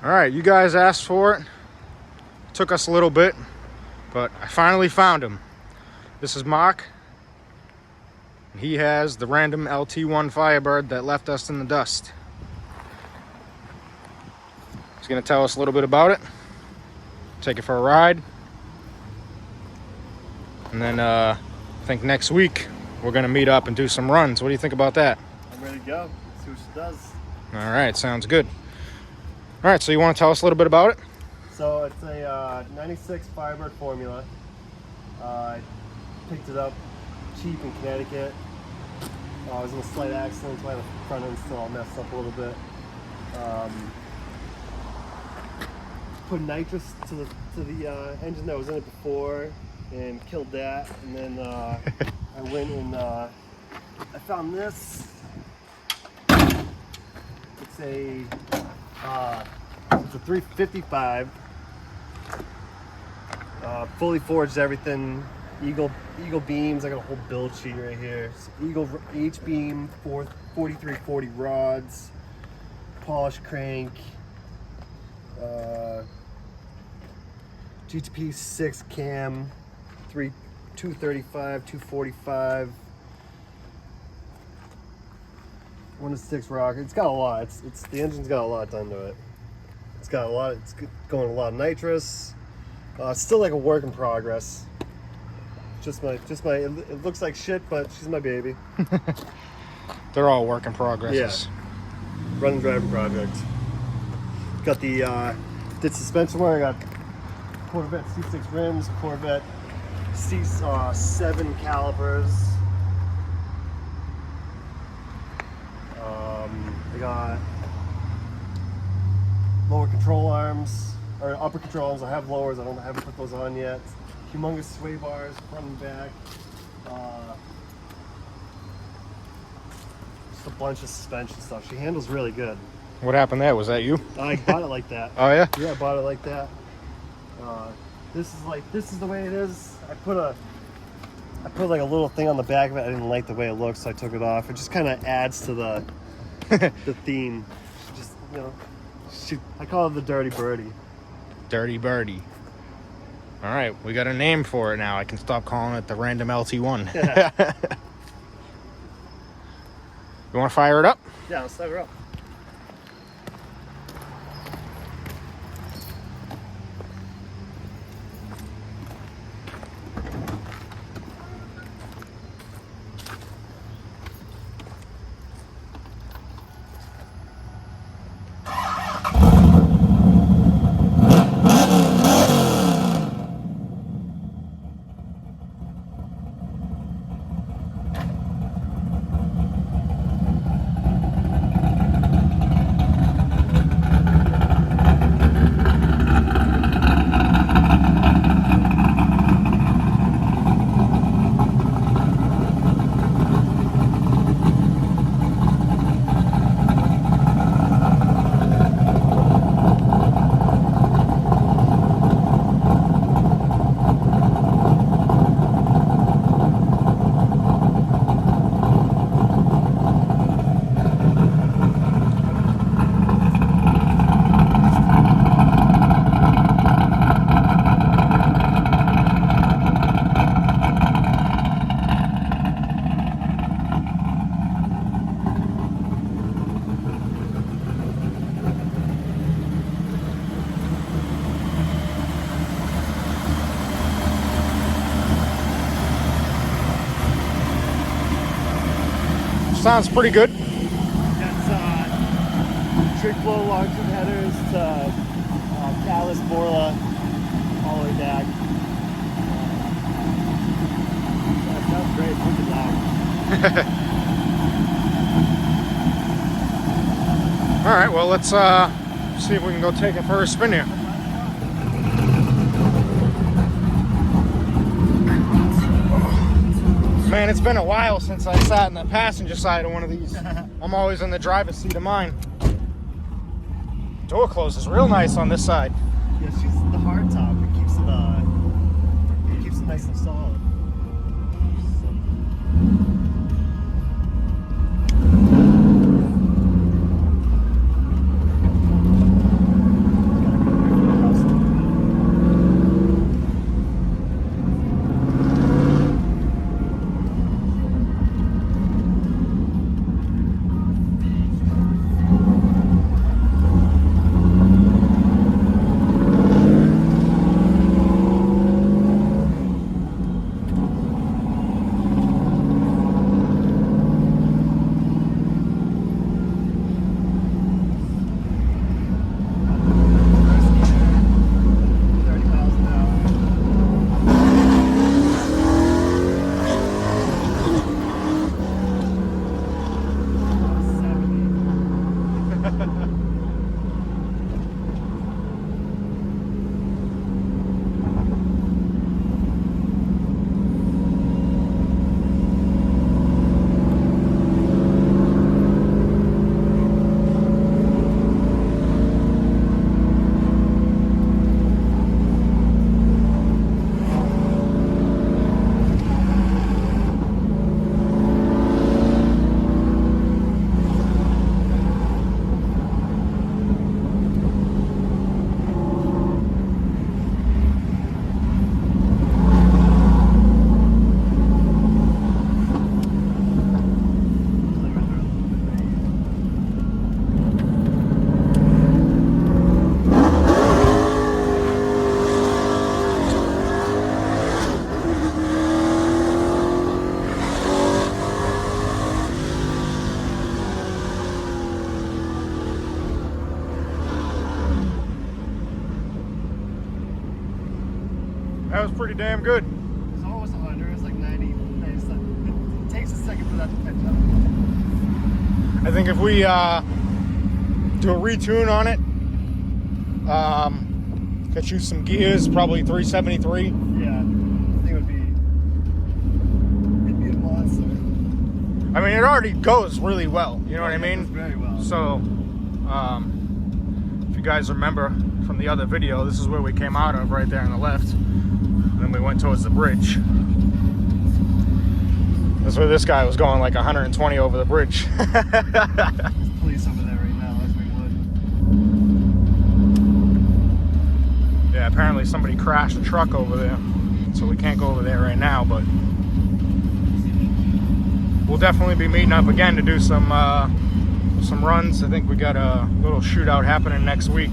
All right, you guys asked for it. Took us a little bit, but I finally found him. This is Mark. He has the random LT1 Firebird that left us in the dust. He's gonna tell us a little bit about it, take it for a ride, and then I think next week we're gonna meet up and do some runs. What do you think about that? I'm ready to go. See what she does. All right, sounds good. All right, so you want to tell us a little bit about it? So it's a 96 Firebird formula. I picked it up cheap in Connecticut. I was in a slight accident, so the front end's still all messed up a little bit. Put nitrous to the engine that was in it before and killed that. And then I went and I found this. It's a 355, fully forged everything. Eagle beams. I got a whole build sheet right here. So Eagle H beam, 4340 rods, polished crank, GTP 6 cam, 235, 245. 1-6 rocker. It's got a lot. It's the engine's got a lot done to it. It's got a lot. It's going a lot of nitrous. It's still like a work in progress. Just my. It looks like shit, but she's my baby. They're all work in progress. Yeah. Run and driving project. Got the did suspension work. I got Corvette C6 rims, Corvette C7 calipers. I got lower control arms, or upper control arms. I have lowers, haven't put those on yet. Humongous sway bars, front and back. Just a bunch of suspension stuff. She handles really good. What happened there? Was that you? I bought it like that. Oh yeah? Yeah, I bought it like that. This is the way it is. I put like a little thing on the back of it. I didn't like the way it looks, so I took it off. It just kind of adds to the theme. Just, you know, I call it the Dirty Birdie. Dirty Birdie. All right, we got a name for it now. I can stop calling it the random LT1. Yeah. You want to fire it up? Yeah, let's start her up. Sounds pretty good. That's trick flow long tube headers to callus Borla all the way back. That sounds great. Pretty loud. All right, well, let's see if we can go take it for a spin here. Man, it's been a while since I sat in the passenger side of one of these. I'm always in the driver's seat of mine. Door closes real nice on this side. Yeah, she's the hard top. It keeps it nice and solid. That was pretty damn good. It's almost 100. It's like 90, 97. It takes a second for that to catch up. I think if we do a retune on it, get you some gears, probably 373. Yeah, I think it'd be a monster. I mean, it already goes really well. You know what I mean? It goes very well. So, if you guys remember from the other video, this is where we came out of, right there on the left. And then we went towards the bridge. That's where this guy was going like 120 over the bridge. There's police over there right now, as we would. Yeah, apparently somebody crashed a truck over there. So we can't go over there right now, but we'll definitely be meeting up again to do some runs. I think we got a little shootout happening next week.